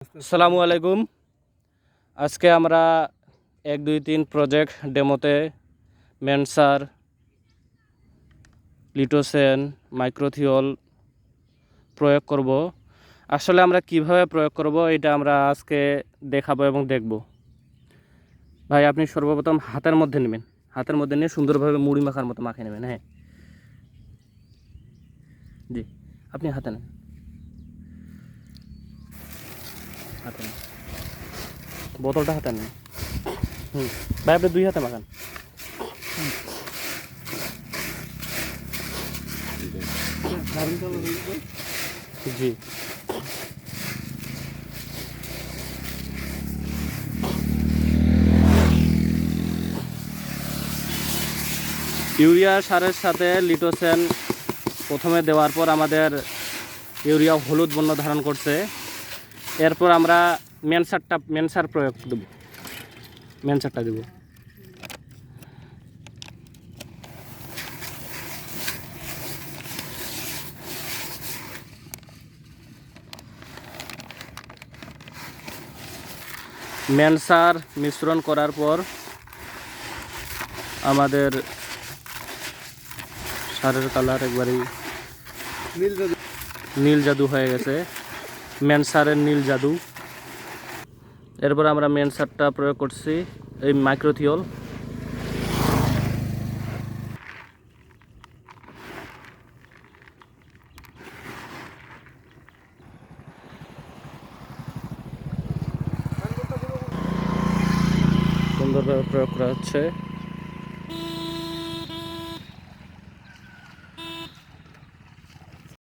আসসালামু আলাইকুম। আজকে আমরা 1 2 3 প্রজেক্ট ডেমোতে মেনসার, লিটোসেন, মাইক্রোথিওল প্রয়োগ করব। আসলে আমরা কিভাবে প্রয়োগ করব এটা আমরা আজকে দেখাবো এবং দেখব। ভাই আপনি সর্বপ্রথম হাতের মধ্যে নেবেন, হাতের মধ্যে নিয়ে সুন্দরভাবে মুড়ি মাখার মতো মাখিয়ে নেবেন। হ্যাঁ জি, আপনি হাতে নেন, হাতে নেন, বোতলটা হাতে নেন। ভাই আপনি 2 হাতে মাখান। জি, ইউরিয়া সারের সাথে লিটোসেন প্রথমে দেওয়ার পর আমাদের ইউরিয়া হলুদ বর্ণ ধারণ করছে। এরপর আমরা মেনসার প্রয়োগ দেব, মেনসারটা দেব। মেনসার মিশ্রণ করার পর আমাদের সারের কালার একবারেই নীল জাদু হয়ে গেছে, মেনসারের নীল জাদু। এরপর আমরা মেনসারটা প্রয়োগ করছি, এই মাইক্রোথিওল। সুন্দরভাবে প্রয়োগ করা হচ্ছে।